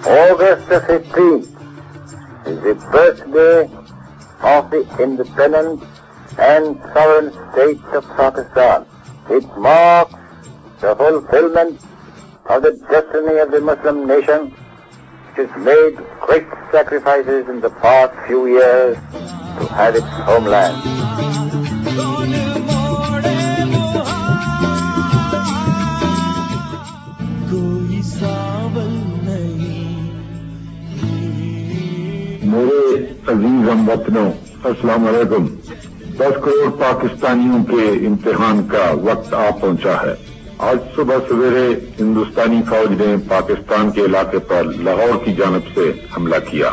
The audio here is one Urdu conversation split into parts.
August the 15th is the birthday of the independent and sovereign state of Pakistan. It marks the fulfillment of the destiny of the Muslim nation, which has made great sacrifices in the past few years to have its homeland. میرے عزیز ہم وطنوں، السلام علیکم۔ 10 کروڑ پاکستانیوں کے امتحان کا وقت آ پہنچا ہے۔ آج صبح سویرے ہندوستانی فوج نے پاکستان کے علاقے پر لاہور کی جانب سے حملہ کیا۔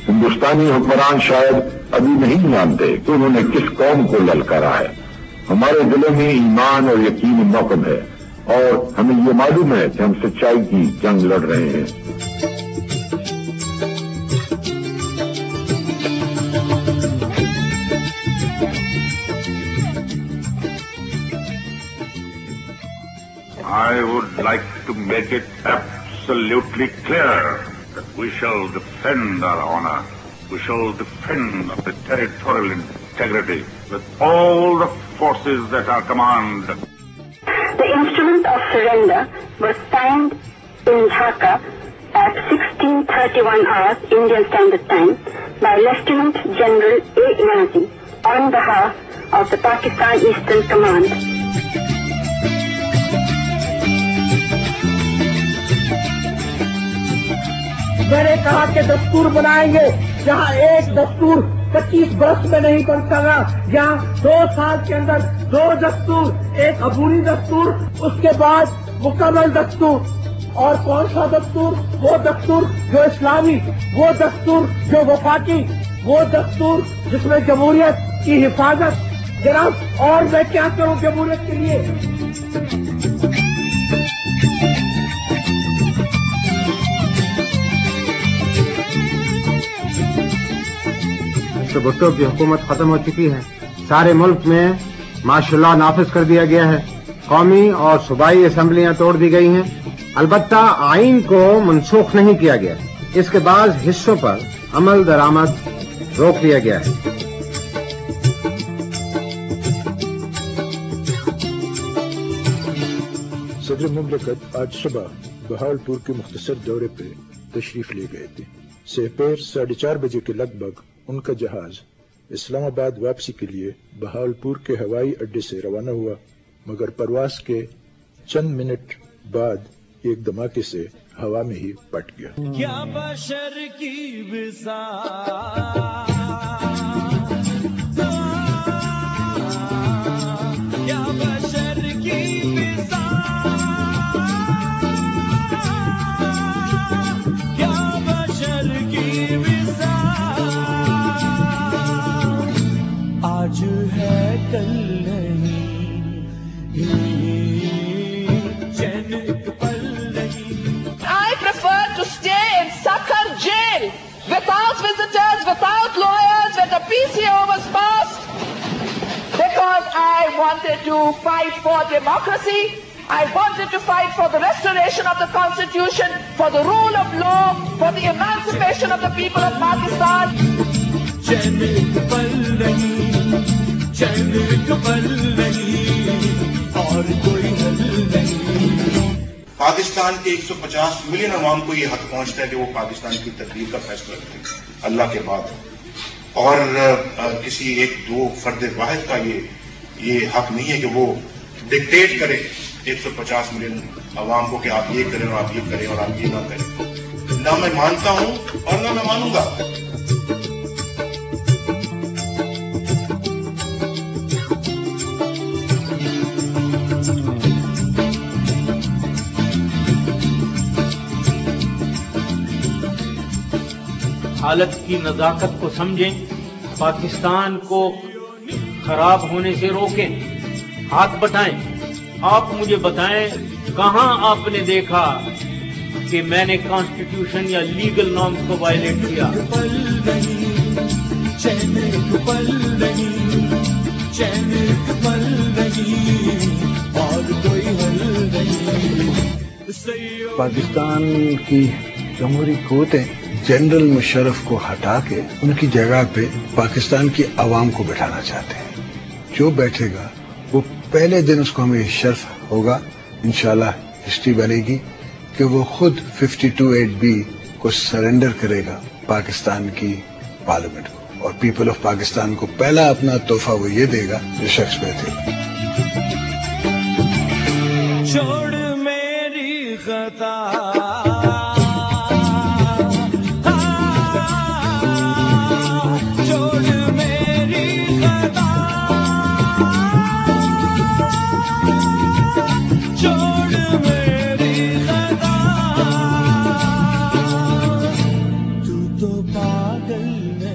ہندوستانی حکمران شاید ابھی نہیں جانتے کہ انہوں نے کس قوم کو للکارا ہے۔ ہمارے دلوں میں ایمان اور یقین موقم ہے، اور ہمیں یہ معلوم ہے کہ ہم سچائی کی جنگ لڑ رہے ہیں۔ I would like to make it absolutely clear that we shall defend our honor. We shall defend the territorial integrity with all the forces at our command. The instrument of surrender was signed in Dhaka at 16:31 hours Indian Standard Time by Lieutenant General A. Nazi on behalf of the Pakistan Eastern Command. میں نے کہا کہ دستور بنائیں گے، جہاں ایک دستور 25 برس میں نہیں بن سکا، جہاں 2 سال کے اندر 2 دستور، ایک عبوری دستور، اس کے بعد مکمل دستور۔ اور کون سا دستور؟ وہ دستور جو اسلامی، وہ دستور جو وفاقی، وہ دستور جس میں جمہوریت کی حفاظت۔ جناب، اور میں کیا کروں جمہوریت کے لیے؟ بھٹو کی حکومت ختم ہو چکی ہے، سارے ملک میں ماشاء اللہ نافذ کر دیا گیا ہے، قومی اور صوبائی اسمبلیاں توڑ دی گئی ہیں، البتہ آئین کو منسوخ نہیں کیا گیا، اس کے بعض حصوں پر عمل درآمد روک دیا گیا ہے۔ صدر مملکت آج صبح بہاولپور کے مختصر دورے پہ تشریف لے گئے تھے۔ سپہر 4:30 بجے کے لگ بھگ ان کا جہاز اسلام آباد واپسی کے لیے بہاولپور کے ہوائی اڈے سے روانہ ہوا، مگر پرواز کے چند منٹ بعد ایک دھماکے سے ہوا میں ہی پٹ گیا۔ کیا بشر کی آج ہے کل نہیں، چین ایک پل نہیں۔ I prefer to stay in Sakhar jail without visitors, without lawyers, when the PCO was passed, because I wanted to fight for democracy. I wanted to fight for the restoration of the Constitution, for the rule of law, for the emancipation of the people of Pakistan. چین ایک پل نہیں، چین ایک پل نہیں، اور کوئی حل نہیں۔ پاکستان کے 150 ملین عوام کو یہ حق پہنچتا ہے کہ وہ پاکستان کی تقدیر کا فیصلہ کریں اللہ کے بعد، اور کسی ایک دو فرد واحد کا یہ حق نہیں ہے کہ وہ ڈکٹیٹ کرے 150 ملین عوام کو کہ آپ یہ کریں اور آپ یہ کریں اور آپ یہ نہ کریں۔ نہ میں مانتا ہوں اور نہ میں مانوں گا۔ حالت کی نزاکت کو سمجھیں، پاکستان کو خراب ہونے سے روکیں، ہاتھ بٹائیں۔ آپ مجھے بتائیں کہاں آپ نے دیکھا کہ میں نے کانسٹیٹیوشن یا لیگل نارمز کو وائلیٹ کیا؟ پاکستان کی جمہوری قوتیں جنرل مشرف کو ہٹا کے ان کی جگہ پہ پاکستان کی عوام کو بٹھانا چاہتے ہیں. جو بیٹھے گا وہ پہلے دن اس کو ہمیں شرف ہوگا، انشاءاللہ ہسٹری بنے گی کہ وہ خود 52(8)B کو سرنڈر کرے گا پاکستان کی پارلیمنٹ کو، اور پیپل آف پاکستان کو پہلا اپنا تحفہ وہ یہ دے گا جو شخص بیٹھے گا. چھوڑ میری خطا تو پاگل